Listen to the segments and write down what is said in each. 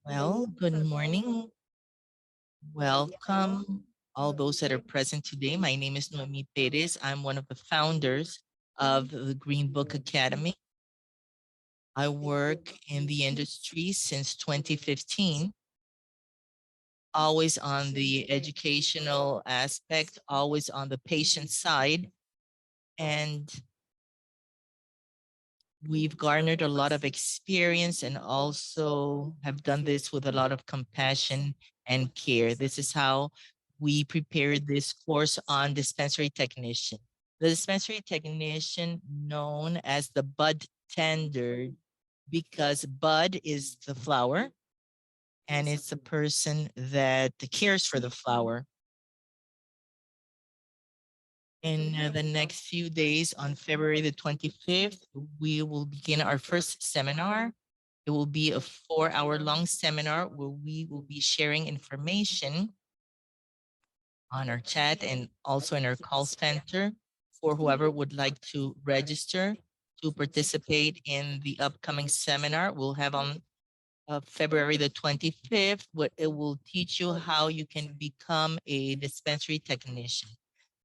Well, good morning. Welcome, all those that are present today. My name is Noemí Pérez. I'm one of the founders of the Green Book Academy. I work in the industry since 2015, always on the educational aspect, always on the patient side. And we've garnered a lot of experience and also have done this with a lot of compassion and care. This is how we prepared this course on dispensary technician. The dispensary technician, known as the bud tender, because bud is the flower and it's the person that cares for the flower. In the next few days, on February the 25th, we will begin our first seminar. It will be a 4-hour long seminar where we will be sharing information on our chat and also in our call center for whoever would like to register to participate in the upcoming seminar. We'll have on February the 25th, what it will teach you how you can become a dispensary technician.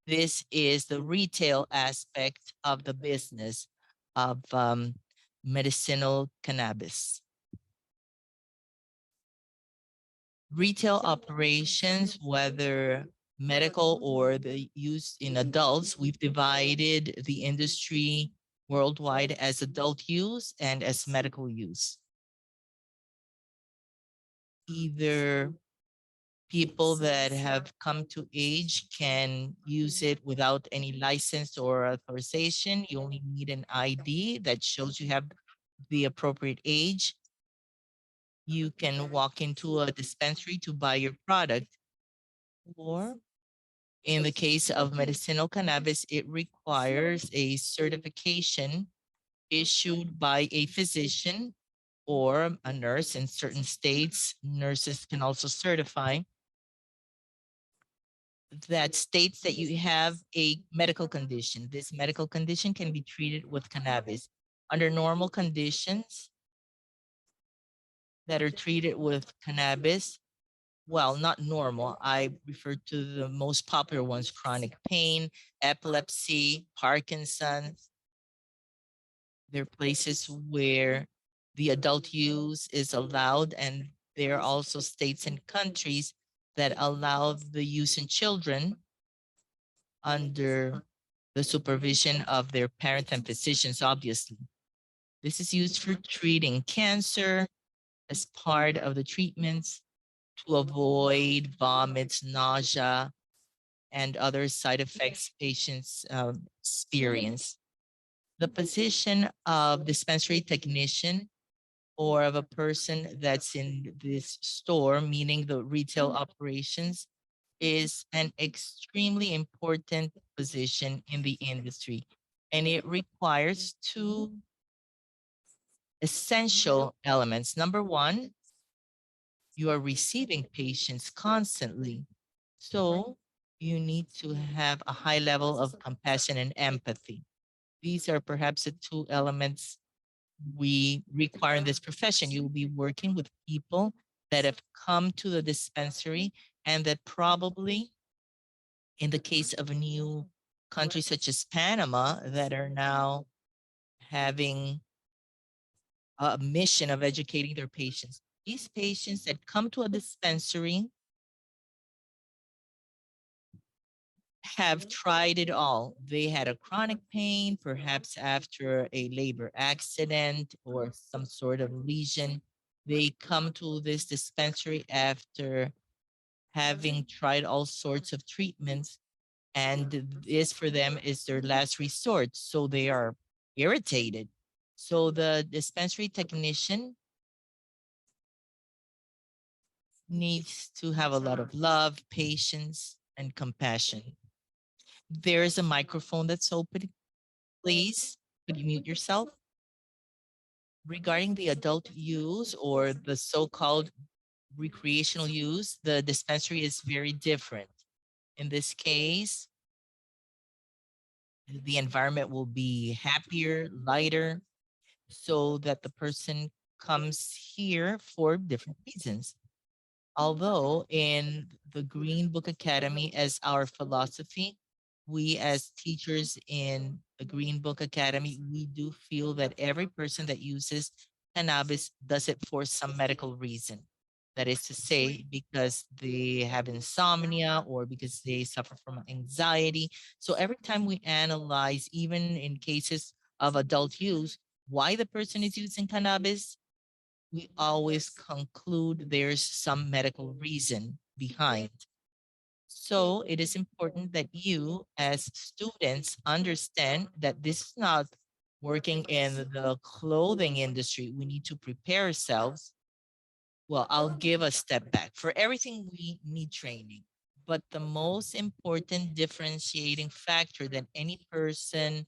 This is the retail aspect of the business of medicinal cannabis. Retail operations, whether medical or the use in adults, we've divided the industry worldwide as adult use and as medical use. Either people that have come to age can use it without any license or authorization. You only need an ID that shows you have the appropriate age. You can walk into a dispensary to buy your product. Or in the case of medicinal cannabis, it requires a certification issued by a physician or a nurse. In certain states, nurses can also certify that states that you have a medical condition. This medical condition can be treated with cannabis. Under normal conditions that are treated with cannabis, well, not normal. I refer to the most popular ones: chronic pain, epilepsy, Parkinson's. There are places where the adult use is allowed, and there are also states and countries that allow the use in children under the supervision of their parents and physicians, obviously. This is used for treating cancer as part of the treatments to avoid vomits, nausea, and other side effects patients experience. The position of dispensary technician or of a person that's in this store, meaning the retail operations, is an extremely important position in the industry. And it requires two essential elements. Number one, you are receiving patients constantly. So you need to have a high level of compassion and empathy. These are perhaps the two elements we require in this profession. You will be working with people that have come to the dispensary and that probably, in the case of a new country such as Panama, that are now having a mission of educating their patients. These patients that come to a dispensary have tried it all. They had a chronic pain, perhaps after a labor accident or some sort of lesion. They come to this dispensary after having tried all sorts of treatments, and this for them is their last resort. So they are irritated. So the dispensary technician needs to have a lot of love, patience, and compassion. There is a microphone that's open. Please, could you mute yourself? Regarding the adult use or the so-called recreational use, the dispensary is very different. In this case, the environment will be happier, lighter, so that the person comes here for different reasons. Although in the Green Book Academy, as our philosophy, we as teachers in the Green Book Academy, we do feel that every person that uses cannabis does it for some medical reason. That is to say, because they have insomnia or because they suffer from anxiety. So every time we analyze, even in cases of adult use, why the person is using cannabis, we always conclude there's some medical reason behind. So it is important that you, as students, understand that this is not working in the clothing industry. We need to prepare ourselves. Well, I'll give a step back. For everything, we need training. But the most important differentiating factor that any person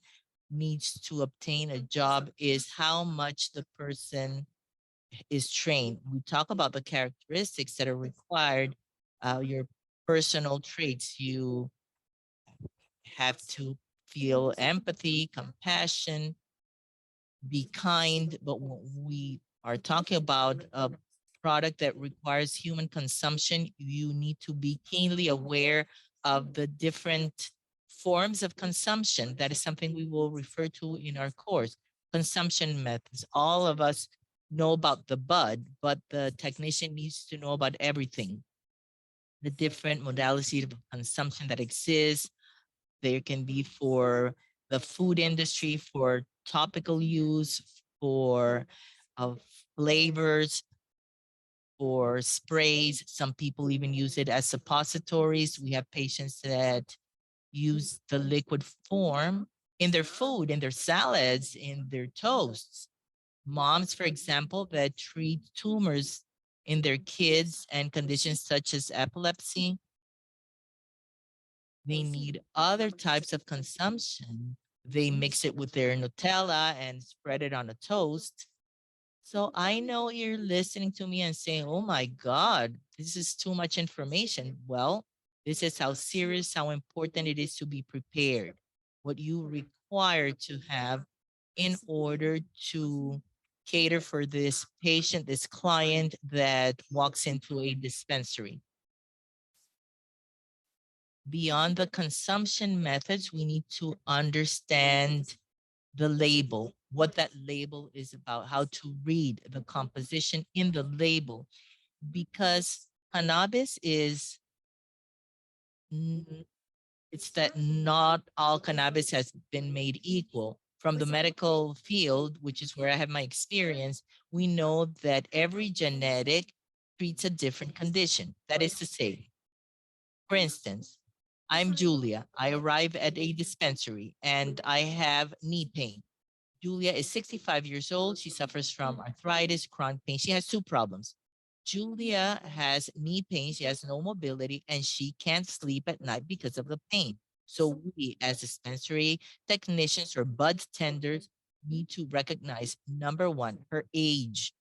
needs to obtain a job is how much the person is trained. We talk about the characteristics that are required, your personal traits. You have to feel empathy, compassion, be kind. But when we are talking about a product that requires human consumption, you need to be keenly aware of the different forms of consumption. That is something we will refer to in our course. Consumption methods. All of us know about the bud, but the technician needs to know about everything. The different modalities of consumption that exist, there can be for the food industry, for topical use, for of flavors, for sprays. Some people even use it as suppositories. We have patients that use the liquid form in their food, in their salads, in their toasts. Moms, for example, that treat tumors in their kids and conditions such as epilepsy, they need other types of consumption. They mix it with their Nutella and spread it on a toast. So I know you're listening to me and saying, oh my God, this is too much information. Well, this is how serious, how important it is to be prepared. What you require to have in order to cater for this patient, this client that walks into a dispensary. Beyond the consumption methods, we need to understand the label, what that label is about, how to read the composition in the label, because cannabis is, it's that not all cannabis has been made equal. From the medical field, which is where I have my experience, we know that every genetic treats a different condition. That is to say, for instance, I'm Julia. I arrive at a dispensary and I have knee pain. Julia is 65 years old. She suffers from arthritis, chronic pain. She has two problems. Julia has knee pain. She has no mobility and she can't sleep at night because of the pain. So we, as dispensary technicians or bud tenders, need to recognize, number one, her age.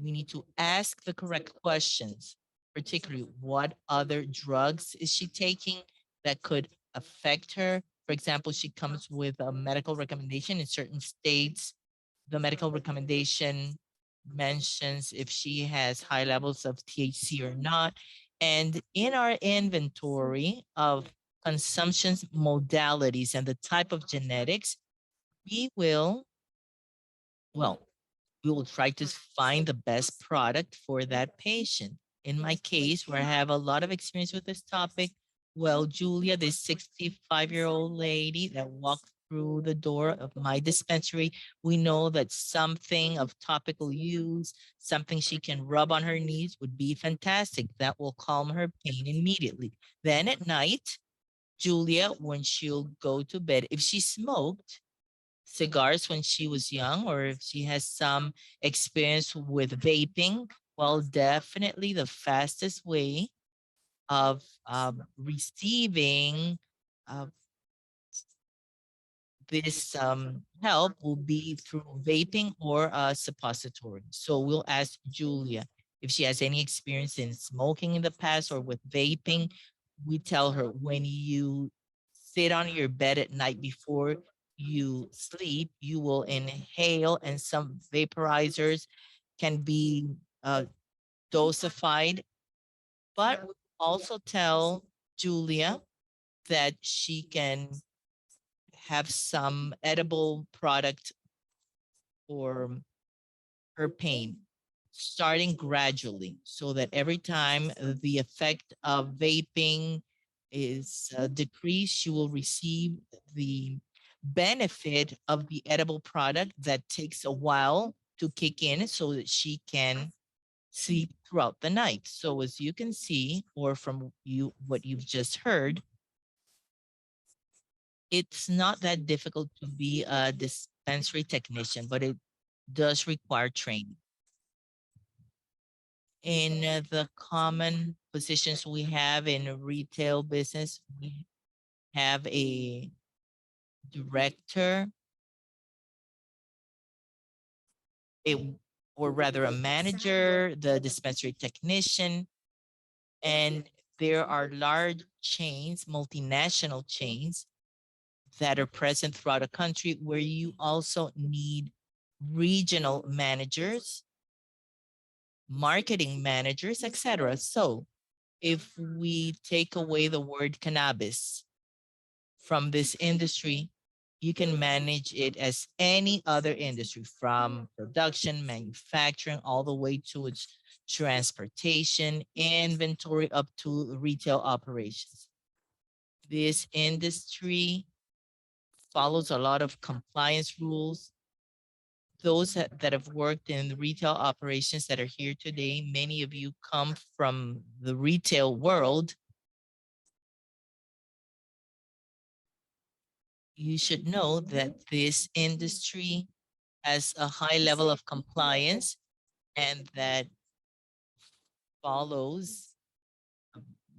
We need to ask the correct questions, particularly what other drugs is she taking that could affect her. For example, she comes with a medical recommendation in certain states. The medical recommendation mentions if she has high levels of THC or not. And in our inventory of consumption modalities and the type of genetics, we will, well, we will try to find the best product for that patient. In my case, where I have a lot of experience with this topic, well, Julia, this 65-year-old lady that walked through the door of my dispensary, we know that something of topical use, something she can rub on her knees would be fantastic. That will calm her pain immediately. Then at night, Julia, when she'll go to bed, if she smoked, cigars when she was young or if she has some experience with vaping, well, definitely the fastest way of receiving uh, this help will be through vaping or suppository. So we'll ask Julia if she has any experience in smoking in the past or with vaping. We tell her when you sit on your bed at night before you sleep, you will inhale, and some vaporizers can be dosified. But we also tell Julia that she can have some edible product for her pain, starting gradually, so that every time the effect of vaping is decreased, you will receive the benefit of the edible product that takes a while to kick in so that she can sleep throughout the night. So as you can see, or from what you've just heard, it's not that difficult to be a dispensary technician, but it does require training. In the common positions we have in retail business, we have a director, a, or rather a manager, the dispensary technician, and there are large chains, multinational chains that are present throughout a country where you also need regional managers, marketing managers, etc. So if we take away the word cannabis from this industry, you can manage it as any other industry, from production, manufacturing, all the way to its transportation, inventory, up to retail operations. This industry follows a lot of compliance rules. Those that have worked in the retail operations that are here today, many of you come from the retail world. You should know that this industry has a high level of compliance and that follows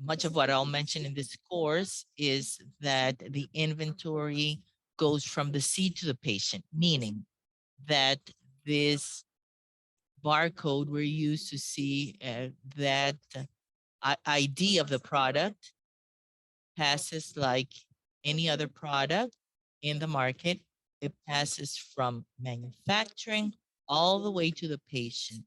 much of what I'll mention in this course is that the inventory goes from the seed to the patient, meaning that this barcode we're used to see that ID of the product passes like any other product in the market. It passes from manufacturing all the way to the patient,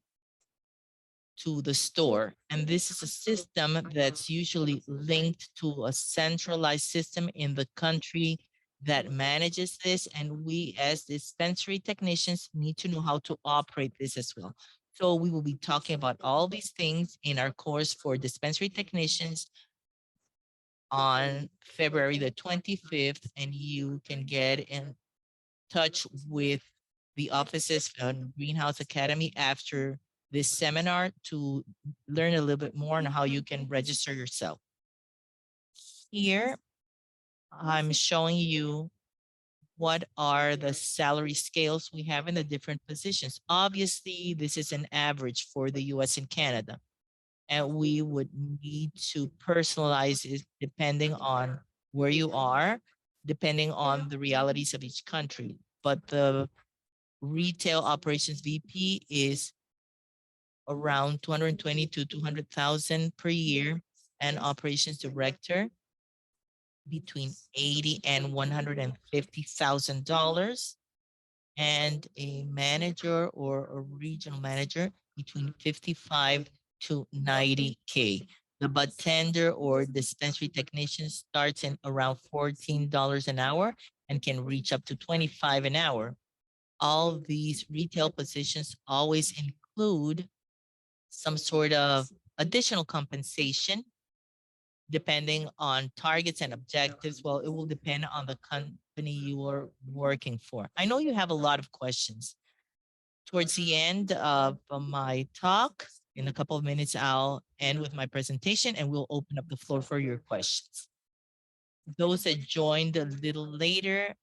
to the store. And this is a system that's usually linked to a centralized system in the country that manages this. And we, as dispensary technicians, need to know how to operate this as well. So we will be talking about all these things in our course for dispensary technicians on February the 25th, and you can get in touch with the offices on Greenhouse Academy after this seminar to learn a little bit more on how you can register yourself. Here, I'm showing you what are the salary scales we have in the different positions. Obviously, this is an average for the US and Canada, and we would need to personalize it depending on where you are, depending on the realities of each country. But the retail operations VP is around 220 to 200,000 per year, and operations director between 80 and $150,000, and a manager or a regional manager between 55 to 90K. The bartender or dispensary technician starts in around $14 an hour and can reach up to 25 an hour. All these retail positions always include some sort of additional compensation depending on targets and objectives. Well, it will depend on the company you are working for. I know you have a lot of questions. Towards the end of my talk, in a couple of minutes, I'll end with my presentation and we'll open up the floor for your questions. Those that joined a little later,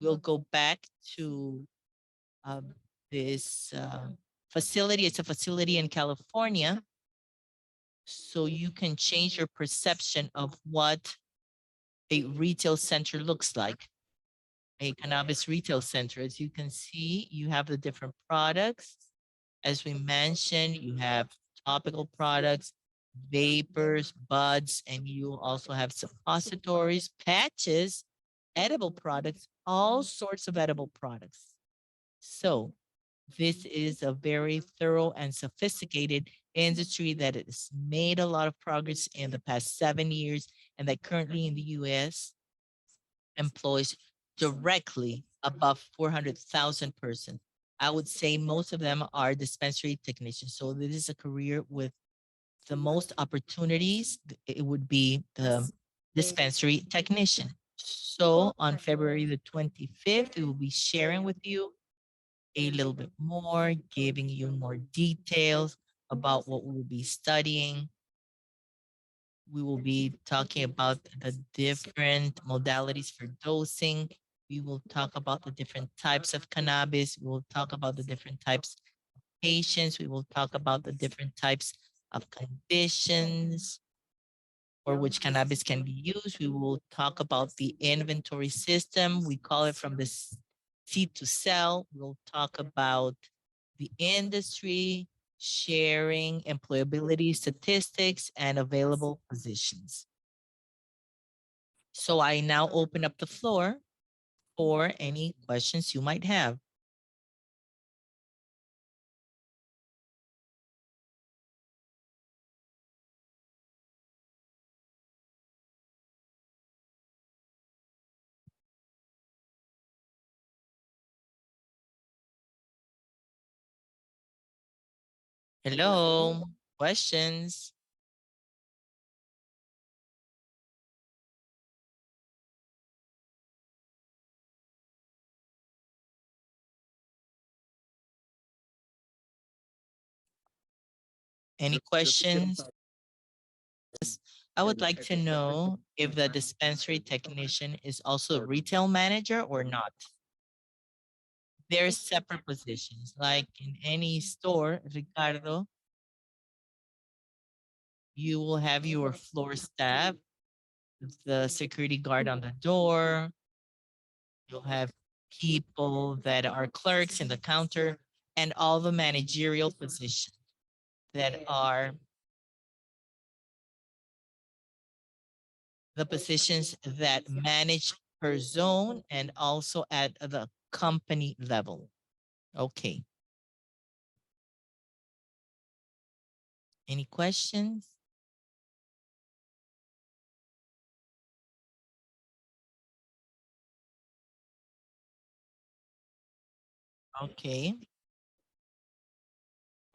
we'll go back to um, this facility. It's a facility in California. So you can change your perception of what a retail center looks like, a cannabis retail center. As you can see, you have the different products. As we mentioned, you have topical products, vapors, buds, and you also have suppositories, patches, edible products, all sorts of edible products. So this is a very thorough and sophisticated industry that has made a lot of progress in the past 7 years and that currently in the US employs directly above 400,000 persons. I would say most of them are dispensary technicians. So this is a career with the most opportunities. It would be the dispensary technician. So on February the 25th, we will be sharing with you a little bit more, giving you more details about what we'll be studying. We will be talking about the different modalities for dosing. We will talk about the different types of cannabis. We will talk about the different types of patients. We will talk about the different types of conditions for which cannabis can be used. We will talk about the inventory system. We call it from the seed to sell. We'll talk about the industry, sharing employability statistics, and available positions. So I now open up the floor for any questions you might have. Hello, questions? Any questions? I would like to know if the dispensary technician is also a retail manager or not. They're separate positions. Like in any store, Ricardo, you will have your floor staff, the security guard on the door. You'll have people that are clerks in the counter and all the managerial positions that are the positions that manage per zone and also at the company level. Okay. Any questions? Okay.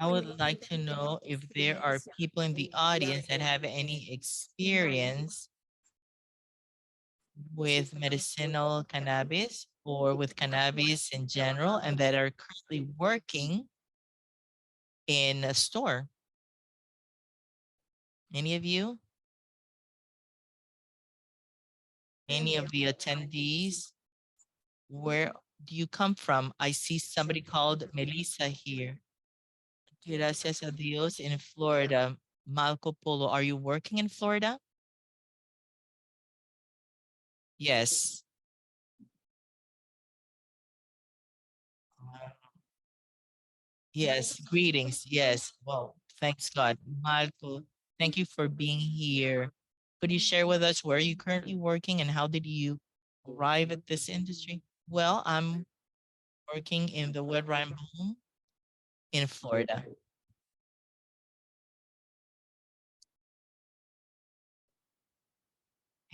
I would like to know if there are people in the audience that have any experience with medicinal cannabis or with cannabis in general and that are currently working in a store. Any of you? Any of the attendees? Where do you come from? I see somebody called Melissa here. Gracias a Dios in Florida. Marco Polo, are you working in Florida? Yes. Yes, greetings. Yes. Well, thanks God. Marco, thank you for being here. Could you share with us where are you currently working and how did you arrive at this industry? Well, I'm working in the Wet Ryan Bloom in Florida.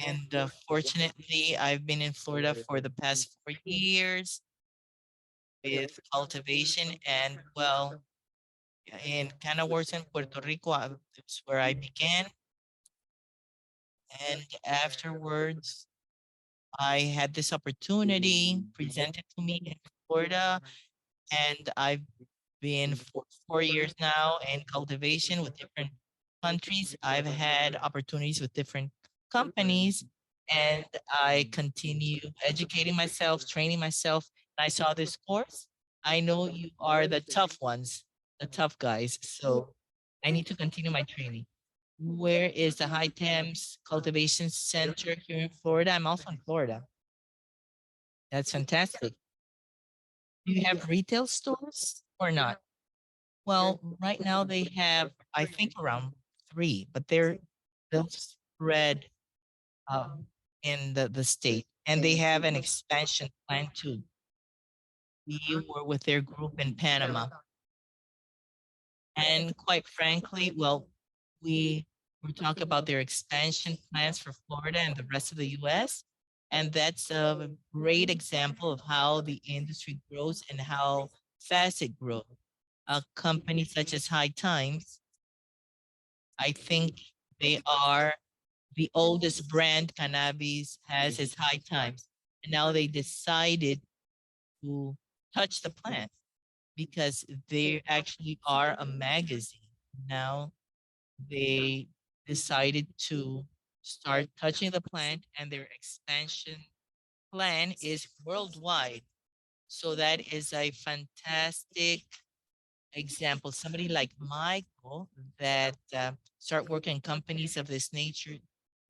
And fortunately, I've been in Florida for the past 4 years with cultivation and well, in Canaworth in Puerto Rico, that's where I began. And afterwards, I had this opportunity presented to me in Florida, and I've been for 4 years now in cultivation with different countries. I've had opportunities with different companies, and I continue educating myself, training myself. I saw this course. I know you are the tough ones, the tough guys. So I need to continue my training. Where is the High Thames Cultivation Center here in Florida? I'm also in Florida. That's fantastic. Do you have retail stores or not? Well, right now they have, I think, around three, but they'll spread in the state. and they have an expansion plan too. We were with their group in Panama. And quite frankly, well, we were talking about their expansion plans for Florida and the rest of the US. And that's a great example of how the industry grows and how fast it grows. A company such as High Times, I think they are the oldest brand cannabis has is High Times. And now they decided to touch the plant because they actually are a magazine. Now they decided to start touching the plant, and their expansion plan is worldwide. So that is a fantastic example. Somebody like Michael that start working in companies of this nature,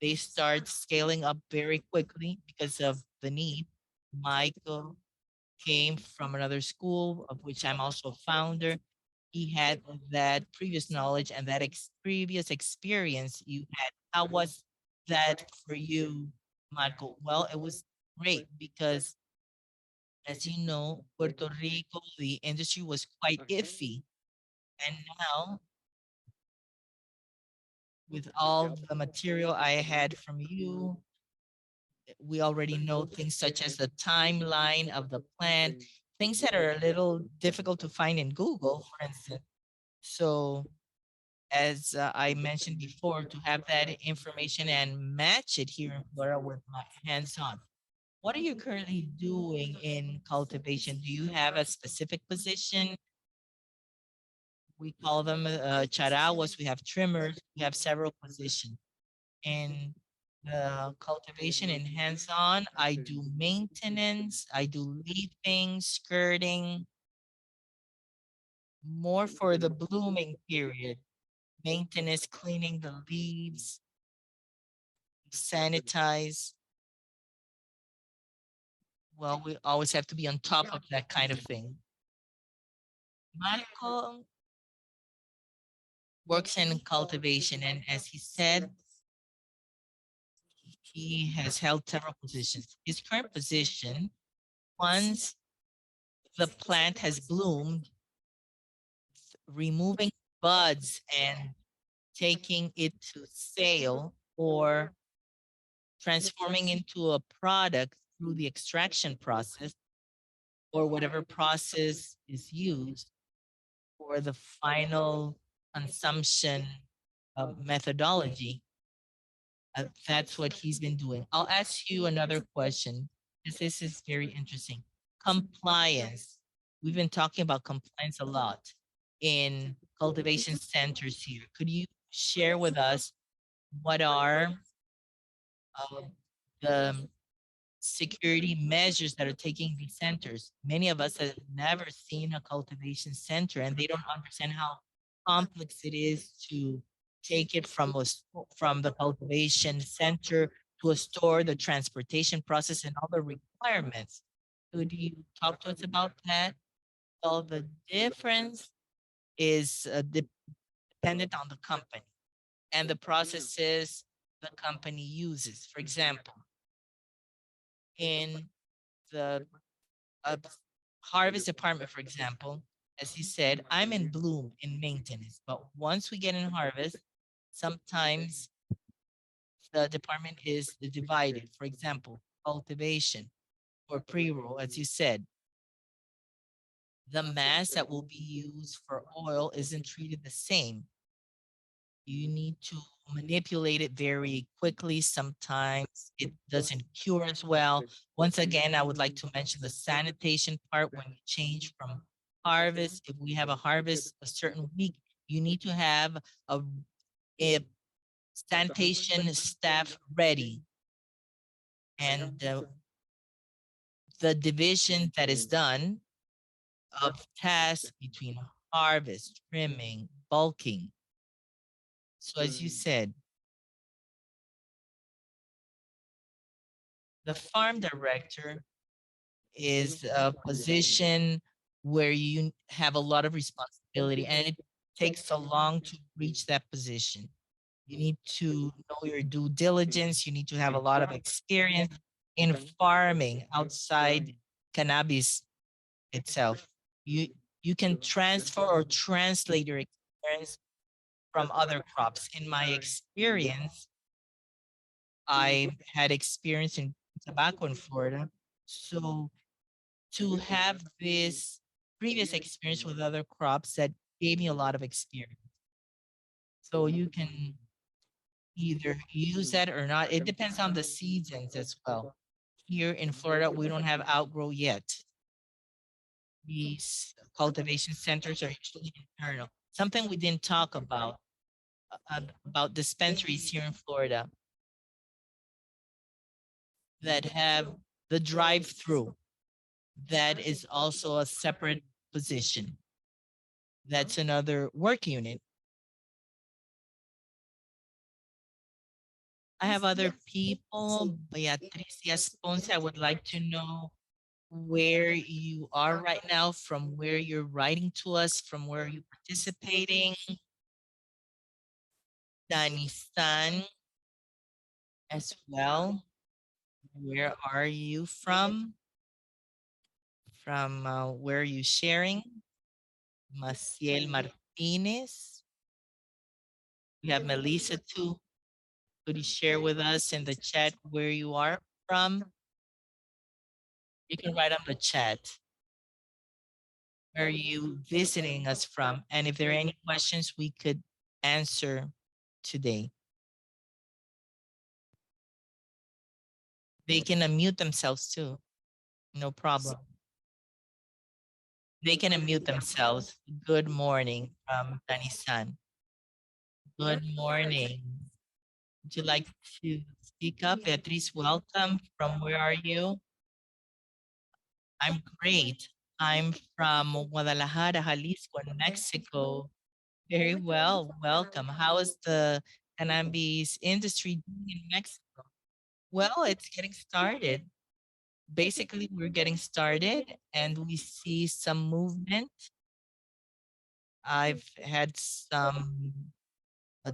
they start scaling up very quickly because of the need. Michael came from another school of which I'm also a founder. He had that previous knowledge and that previous experience you had. How was that for you, Marco? Well, it was great because, as you know, Puerto Rico, the industry was quite iffy. And now, with all the material I had from you, we already know things such as the timeline of the plant, things that are a little difficult to find in Google, for instance. So, as I mentioned before, to have that information and match it here in Florida with my hands on. What are you currently doing in cultivation? Do you have a specific position? We call them charawas. We have trimmers. We have several positions. In the cultivation and hands-on, I do maintenance. I do leafing, skirting, more for the blooming period. Maintenance, cleaning the leaves, sanitize. Well, we always have to be on top of that kind of thing. Marco works in cultivation, and as he said, he has held several positions. His current position, once the plant has bloomed, removing buds and taking it to sale or transforming into a product through the extraction process or whatever process is used for the final consumption methodology. That's what he's been doing. I'll ask you another question because this is very interesting. Compliance. We've been talking about compliance a lot in cultivation centers here. Could you share with us what are uh, the security measures that are taking these centers? Many of us have never seen a cultivation center and they don't understand how complex it is to take it from from the cultivation center to a store, the transportation process, and all the requirements. Could you talk to us about that? Well, the difference is dependent on the company and the processes the company uses. For example, in the harvest department, for example, as you said, I'm in bloom in maintenance, but once we get in harvest, sometimes the department is divided. For example, cultivation or pre-roll, as you said, the mass that will be used for oil isn't treated the same. You need to manipulate it very quickly. Sometimes it doesn't cure as well. Once again, I would like to mention the sanitation part when you change from harvest. If we have a harvest a certain week, you need to have a sanitation staff ready. And the division that is done of tasks between harvest, trimming, bulking. So as you said, the farm director is a position where you have a lot of responsibility and it takes so long to reach that position. You need to know your due diligence. You need to have a lot of experience in farming outside cannabis itself. You can transfer or translate your experience from other crops. In my experience, I had experience in tobacco in Florida. So to have this previous experience with other crops that gave me a lot of experience. So you can either use that or not. It depends on the seasons as well. Here in Florida, we don't have outgrow yet. These cultivation centers are usually internal. Something we didn't talk about dispensaries here in Florida that have the drive-through. That is also a separate position. That's another work unit. I have other people. Beatriz Ponce, I would like to know where you are right now, from where you're writing to us, from where you're participating. Dani-san as well. Where are you from? From where are you sharing? Maciel Martinez. We have Melissa too. Could you share with us in the chat where you are from? You can write on the chat. Where are you visiting us from? And if there are any questions we could answer today. They can unmute themselves too. No problem. They can unmute themselves. Good morning from Dani-san. Good morning. Would you like to speak up? Beatriz, welcome. From where are you? I'm great. I'm from Guadalajara, Jalisco, in Mexico. Very well. Welcome. How is the cannabis industry doing in Mexico? Well, it's getting started. Basically, we're getting started and we see some movement. I've had some uh,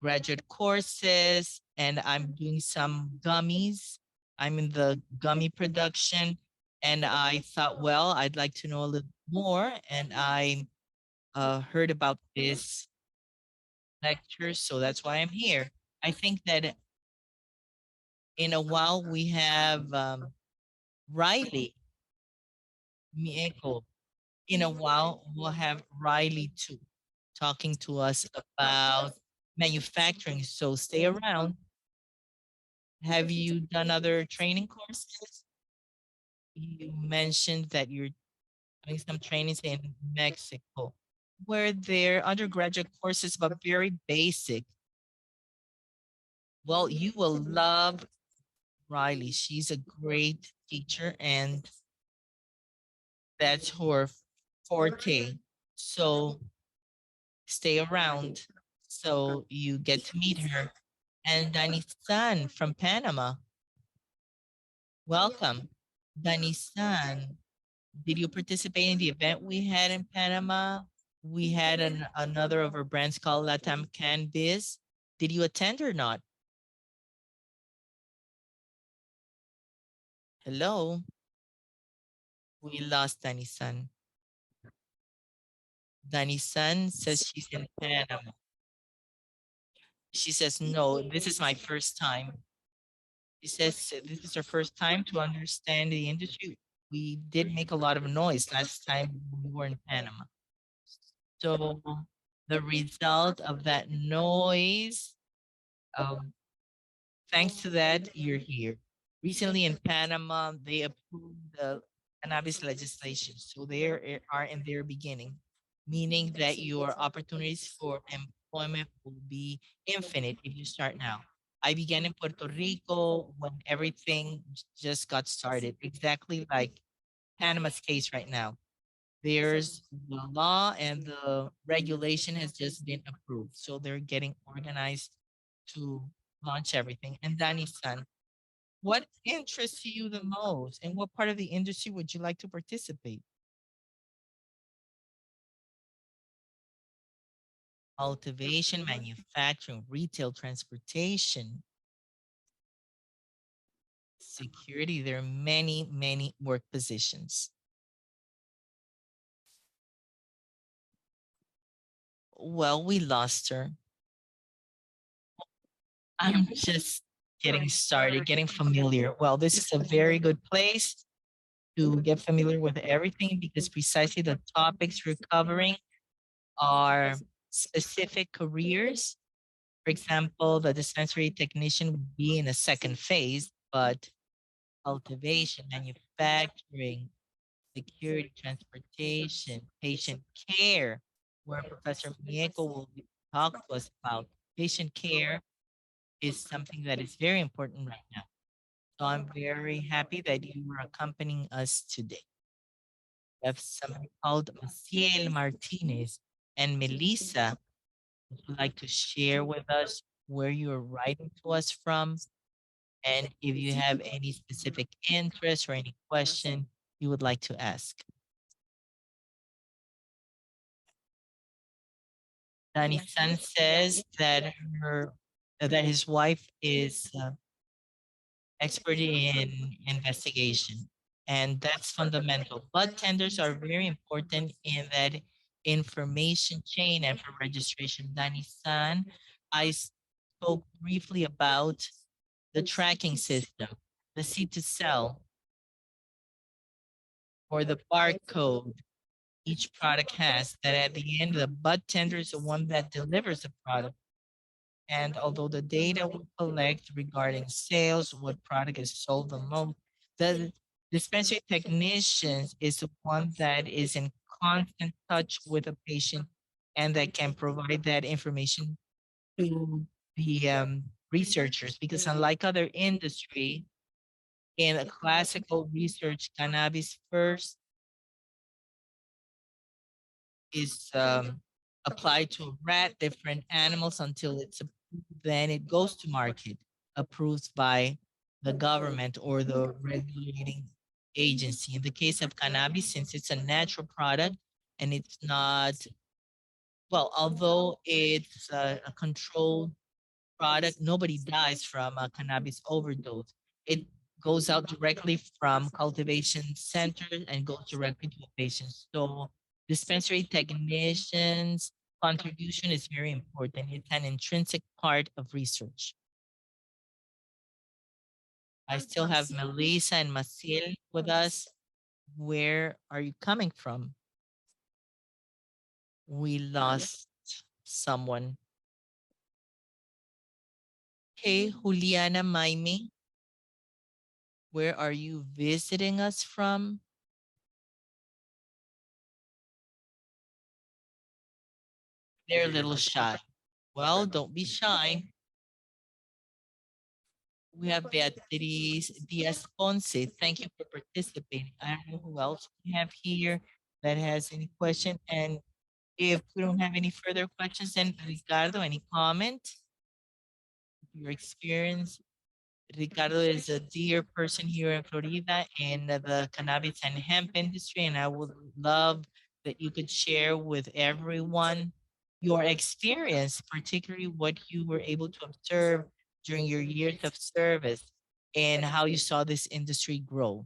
graduate courses and I'm doing some gummies. I'm in the gummy production and I thought, well, I'd like to know a little more. And I heard about this lecture, so that's why I'm here. I think that in a while we have Riley Mieko. In a while we'll have Riley too, talking to us about manufacturing. So stay around. Have you done other training courses? You mentioned that you're doing some trainings in Mexico. Were there undergraduate courses, but very basic? Well, you will love Riley. She's a great teacher and that's her forte. So stay around so you get to meet her. And Dani-san from Panama, welcome. Dani-san, did you participate in the event we had in Panama? We had another of our brands called Latam Can Biz. Did you attend or not? Hello? We lost Dani-san. Dani-san says she's in Panama. She says, no, this is my first time. She says, this is her first time to understand the industry. We did make a lot of noise last time we were in Panama. So the result of that noise, um, thanks to that, you're here. Recently in Panama, they approved the cannabis legislation. So they are in their beginning, meaning that your opportunities for employment will be infinite if you start now. I began in Puerto Rico when everything just got started, exactly like Panama's case right now. There's the law and the regulation has just been approved. So they're getting organized to launch everything. And Danny-san, what interests you the most? And what part of the industry would you like to participate? Cultivation, manufacturing, retail, transportation. security. There are many, many work positions. Well, we lost her. I'm just getting started, getting familiar. Well, this is a very good place to get familiar with everything because precisely the topics we're covering are specific careers. For example, the dispensary technician would be in a second phase, but cultivation, manufacturing, security, transportation, patient care, where Professor Mieko will talk to us about patient care is something that is very important right now. So I'm very happy that you are accompanying us today. We have somebody called Maciel Martinez and Melissa. Would you like to share with us where you're writing to us from? And if you have any specific interest or any question you would like to ask. Danny San says that that his wife is expert in investigation, and that's fundamental. But tenders are very important in that information chain, and for registration. Danny San, I spoke briefly about the tracking system, the seed to sell, or the barcode each product has, that at the end, the bud tender is the one that delivers the product. And although the data we collect regarding sales, what product is sold the most, the dispensary technicians is the one that is in constant touch with a patient and that can provide that information to the researchers. Because unlike other industry, in a classical research, cannabis first is applied to a rat, different animals until it's approved. Then it goes to market, approved by the government or the regulating agency. In the case of cannabis, since it's a natural product and it's not, well, although it's a controlled product, nobody dies from a cannabis overdose. It goes out directly from cultivation center and goes directly to a patient. So dispensary technicians' contribution is very important. It's an intrinsic part of research. I still have Melissa and Maciel with us. Where are you coming from? We lost someone. Hey, Juliana Maime, where are you visiting us from? They're a little shy. Well, don't be shy. We have Beatriz Diaz Ponce. Thank you for participating. I don't know who else we have here that has any question. And if we don't have any further questions, then Ricardo, any comment? Your experience? Ricardo is a dear person here in Florida in the cannabis and hemp industry, and I would love that you could share with everyone your experience, particularly what you were able to observe during your years of service and how you saw this industry grow.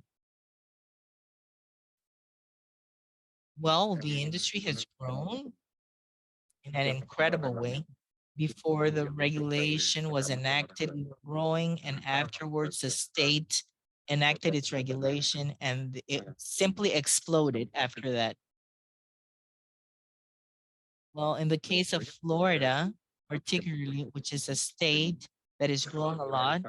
Well, the industry has grown in an incredible way. Before the regulation was enacted, we were growing, and afterwards, the state enacted its regulation and it simply exploded after that. Well, in the case of Florida, particularly, which is a state that is growing a lot,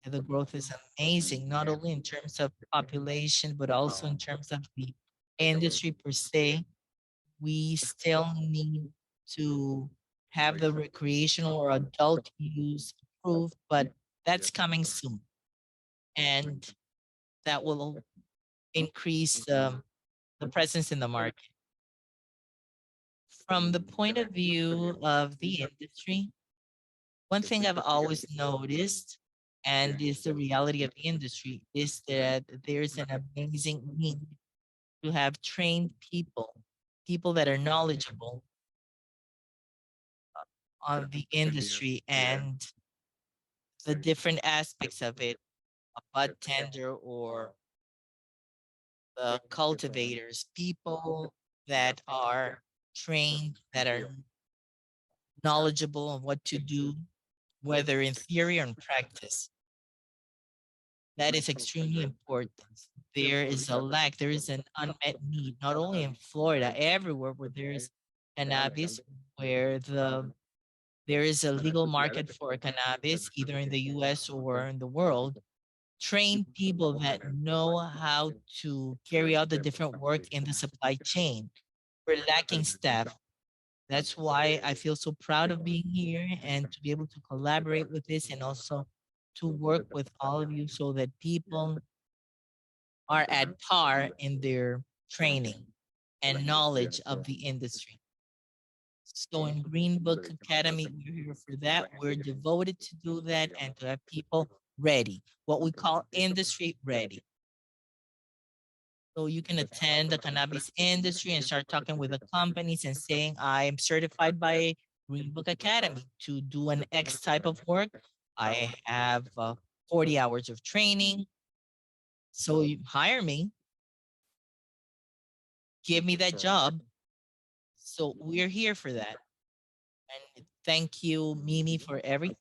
the growth is amazing, not only in terms of population, but also in terms of the industry per se. We still need to have the recreational or adult use approved, but that's coming soon. And that will increase the presence in the market. From the point of view of the industry, one thing I've always noticed, and is the reality of the industry, is that there's an amazing need to have trained people, people that are knowledgeable on the industry. And the different aspects of it, a bud tender or the cultivators, people that are trained, that are knowledgeable on what to do, whether in theory or in practice. That is extremely important. There is a lack, there is an unmet need, not only in Florida, everywhere where there is cannabis, where there is a legal market for cannabis, either in the US or in the world. Train people that know how to carry out the different work in the supply chain. We're lacking staff. That's why I feel so proud of being here and to be able to collaborate with this and also to work with all of you so that people are at par in their training and knowledge of the industry. So in Green Book Academy, we're here for that. We're devoted to do that and to have people ready, what we call industry ready. So you can attend the cannabis industry and start talking with the companies and saying, I am certified by Green Book Academy to do an X type of work. I have 40 hours of training. So you hire me, give me that job. So we're here for that. And thank you, Mimi, for everything.